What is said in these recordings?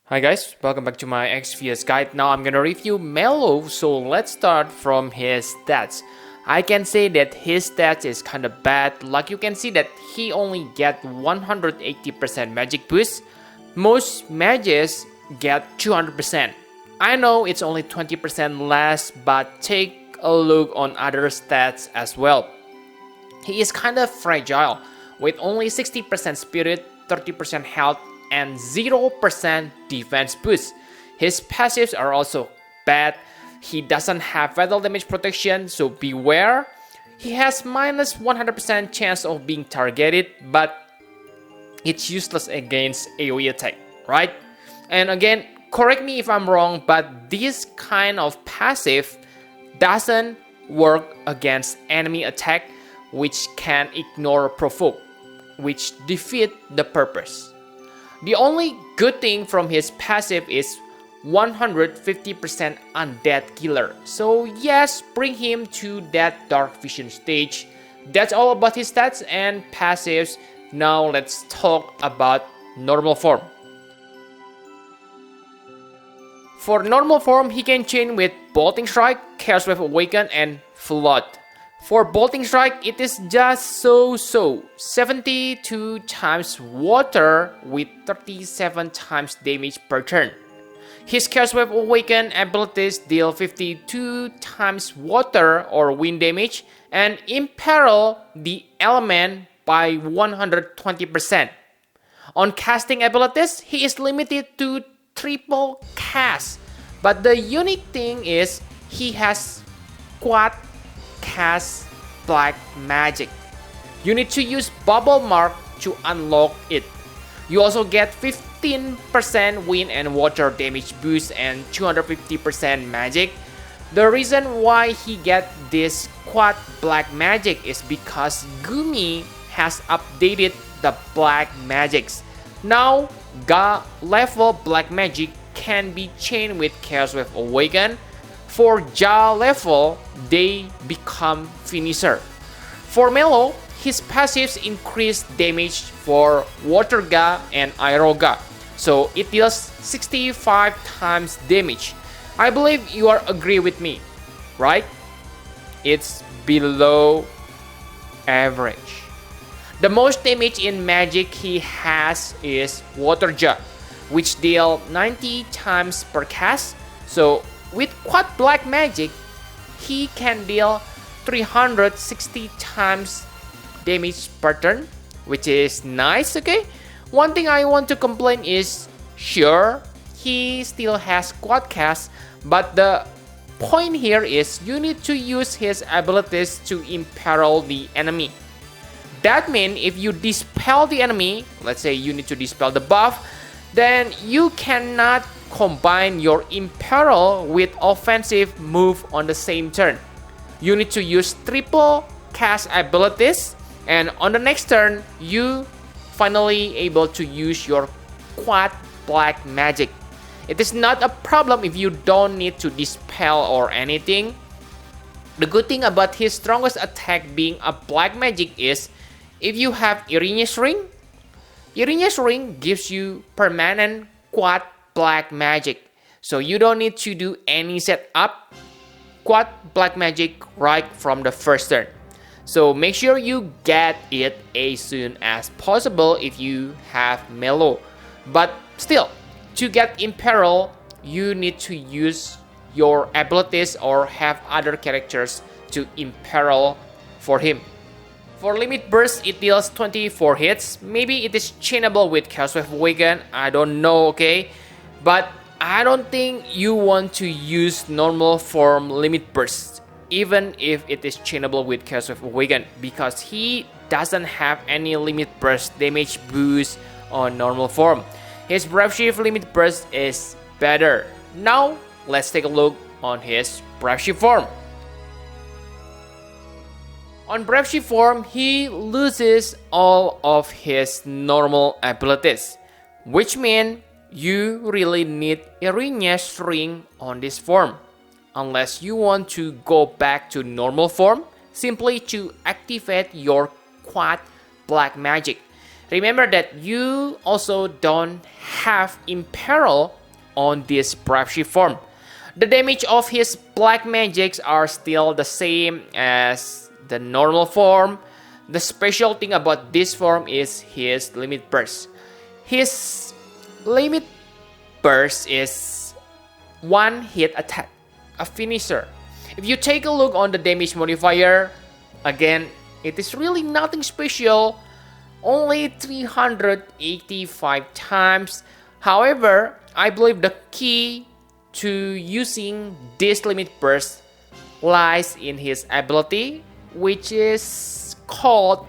Hi guys, welcome back to my XVS guide. Now I'm gonna review Melo, so let's start from his stats. I can say that his stats is kinda bad. Like you can see that he only get 180% magic boost. Most mages get 200%. I know it's only 20% less, but take a look on other stats as well. He is kinda fragile with only 60% spirit, 30% health, and 0% defense boost. His passives are also bad. He doesn't have fatal damage protection, so beware. He has minus 100% chance of being targeted, but it's useless against AoE attack, right? And again, correct me if I'm wrong, but this kind of passive doesn't work against enemy attack, which can ignore provoke, which defeat the purpose. The only good thing from his passive is 150% undead killer. So yes, bring him to that dark vision stage. That's all about his stats and passives. Now let's talk about normal form. For normal form, he can chain with Bolting Strike, Chaos Wave Awaken, and Flood. For Bolting Strike, it is just so-so. 72 times water with 37 times damage per turn. His Chaos Wave Awaken abilities deal 52 times water or wind damage and imperil the element by 120%. On casting abilities, he is limited to triple cast. But the unique thing is he has quad cast black magic. You need to use bubble mark to unlock it. You also get 15% wind and water damage boost and 250% magic. The reason why he get this quad black magic is because Gumi has updated the black magics. Now Ga level black magic can be chained with Chaos Wave Awaken. For Ja level, they become finisher. For Melo, his passives increase damage for Water Ga and Aero Ga, so it deals 65 times damage. I believe you are agree with me, right? It's below average. The most damage in magic he has is Water Ja, which deal 90 times per cast. So with quad black magic, he can deal 360 times damage per turn, which is nice, okay? One thing I want to complain is, sure, he still has quad cast, but the point here is you need to use his abilities to imperil the enemy. That means if you dispel the enemy, let's say you need to dispel the buff, then you cannot combine your imperil with offensive move on the same turn. You need to use triple cast abilities, and on the next turn you finally able to use your quad black magic. It is not a problem if you don't need to dispel or anything. The good thing about his strongest attack being a black magic is if you have Irine's Ring, Irine's Ring gives you permanent quad black magic, so you don't need to do any setup. Quad black magic right from the first turn. So make sure you get it as soon as possible if you have Melo. But still, to get imperil, you need to use your abilities or have other characters to imperil for him. For limit burst, it deals 24 hits. Maybe it is chainable with Chaos Wave Awaken, I don't know, okay? But I don't think you want to use normal form limit burst, even if it is chainable with Chaos Wave Awaken, because he doesn't have any limit burst damage boost on normal form. His Brave Shift limit burst is better. Now let's take a look on his Brave Shift form. On Brave Shift form, he loses all of his normal abilities, which means you really need Irine's Ring on this form. Unless you want to go back to normal form, simply to activate your quad black magic. Remember that you also don't have Imperil on this Brave Shift form. The damage of his black magics are still the same as the normal form. The special thing about this form is his limit burst. His limit burst is one hit attack, a finisher. If you take a look on the damage modifier, again, it is really nothing special, only 385 times. However, I believe the key to using this limit burst lies in his ability, which is called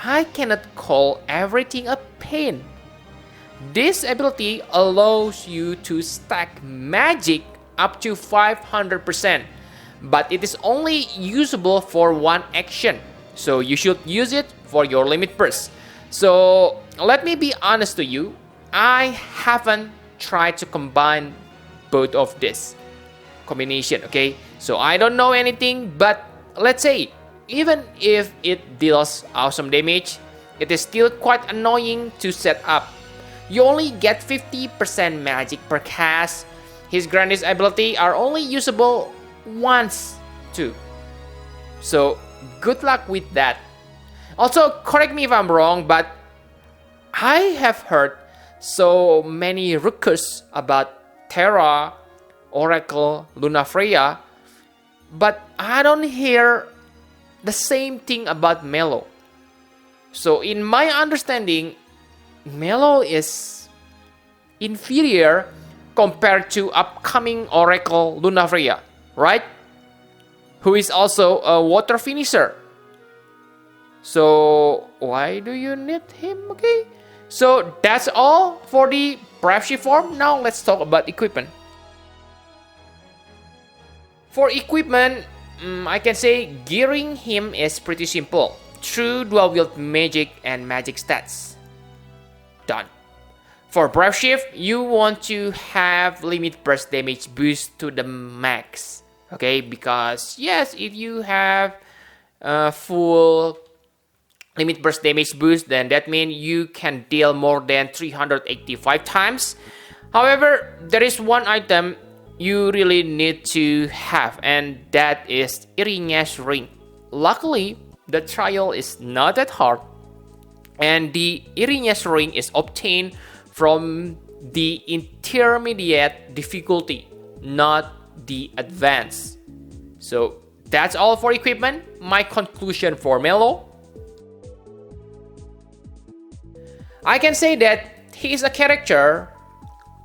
I cannot call everything a pain. This ability allows you to stack magic up to 500%, but it is only usable for one action, so you should use it for your limit burst. So let me be honest to you, I haven't tried to combine both of this combination, okay? So I don't know anything, but let's say even if it deals awesome damage, it is still quite annoying to set up. You only get 50% magic per cast. His grandest ability are only usable once too. So good luck with that. Also, correct me if I'm wrong, but I have heard so many ruckus about Terra, Oracle, Lunafreya, but I don't hear the same thing about Melo. So in my understanding, Melo is inferior compared to upcoming Oracle Lunafreya, right? Who is also a water finisher. So why do you need him? Okay. So that's all for the Brave Shift form. Now let's talk about equipment. For equipment, I can say gearing him is pretty simple. True dual wield magic and magic stats. Done. For Brave Shift, you want to have limit burst damage boost to the max. Okay, because yes, if you have full limit burst damage boost, then that means you can deal more than 385 times. However, there is one item you really need to have, and that is Irinya's ring. Luckily, the trial is not that hard, and the Irinya's ring is obtained from the intermediate difficulty, not the advanced. So that's all for equipment. My conclusion for Melo, I can say that he is a character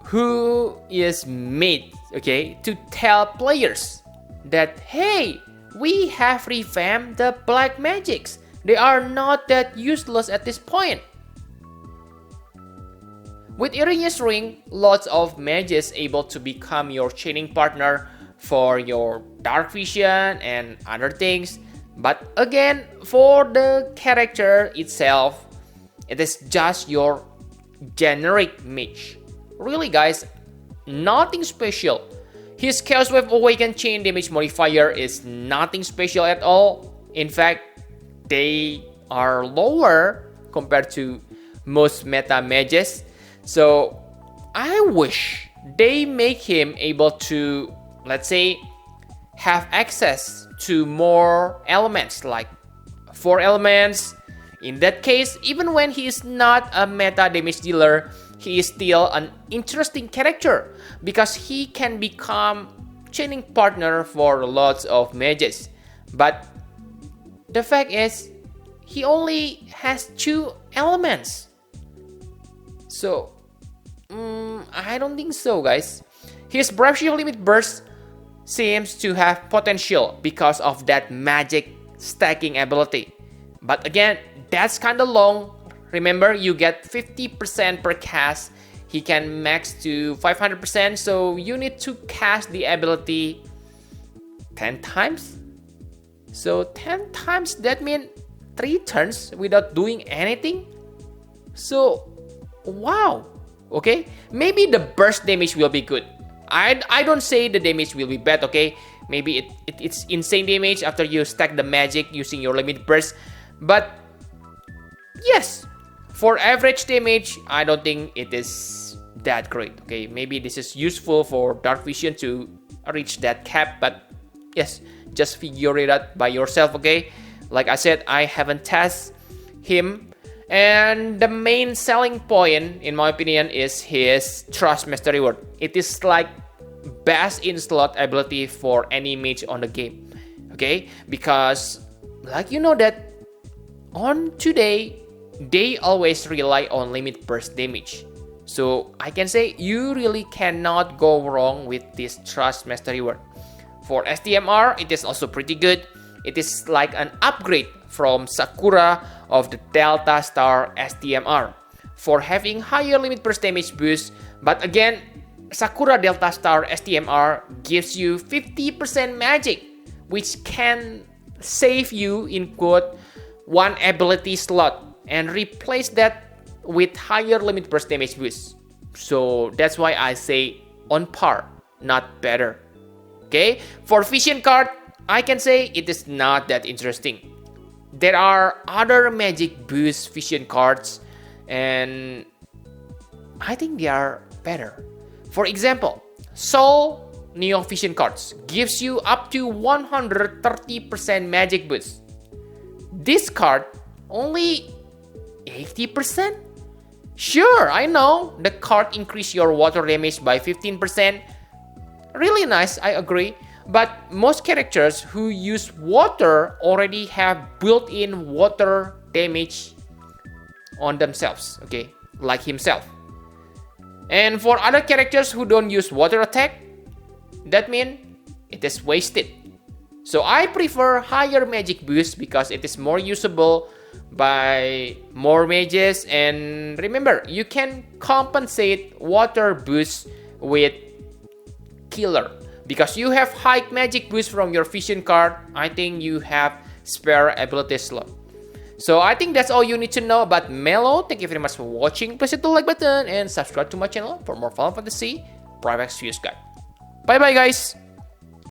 who is made, okay, to tell players that, hey, we have revamped the black magics. They are not that useless at this point. With Irinya's ring, lots of mages able to become your chaining partner for your dark vision and other things. But again, for the character itself, it is just your generic mage. Really guys, nothing special. His Chaos Wave Awaken chain damage modifier is nothing special at all. In fact, they are lower compared to most meta mages. So I wish they make him able to, let's say, have access to more elements, like 4 elements. In that case, even when he is not a meta damage dealer, he is still an interesting character because he can become chaining partner for lots of mages. But the fact is, he only has 2 elements. So, I don't think so, guys. His Brave Shield Limit Burst seems to have potential because of that magic stacking ability. But again, that's kind of long. Remember, you get 50% per cast. He can max to 500%, so you need to cast the ability 10 times. So 10 times, that means 3 turns without doing anything. So, wow. Okay, maybe the burst damage will be good. I don't say the damage will be bad, okay? Maybe it's insane damage after you stack the magic using your limit burst. But yes, For average damage, I don't think it is that great. Okay, maybe this is useful for dark vision to reach that cap, but yes, just figure it out by yourself. Okay, like I said, I haven't tested him, and the main selling point in my opinion is his Trust Master Reward. It is like best in slot ability for any mage on the game. Okay, because like you know that on today they always rely on limit burst damage. So I can say you really cannot go wrong with this Trust Master Reward. For STMR, it is also pretty good. It is like an upgrade from Sakura of the Delta Star STMR for having higher limit burst damage boost. But again, Sakura Delta Star STMR gives you 50% magic, which can save you in quote one ability slot and replace that with higher limit burst damage boost. So that's why I say on par, not better. Okay, for vision card, I can say it is not that interesting. There are other magic boost vision cards and I think they are better. For example, Soul Neo Vision cards gives you up to 130% magic boost. This card only 80%? Sure, I know the card increase your water damage by 15%. Really nice, I agree. But most characters who use water already have built-in water damage on themselves, okay, like himself. And for other characters who don't use water attack, that means it is wasted. So I prefer higher magic boost because it is more usable by more mages. And remember, you can compensate water boost with killer. Because you have high magic boost from your vision card, I think you have spare ability slot. So I think that's all you need to know about Melo. Thank you very much for watching. Please hit the like button and subscribe to my channel for more Final Fantasy Private Views guide. Bye bye guys.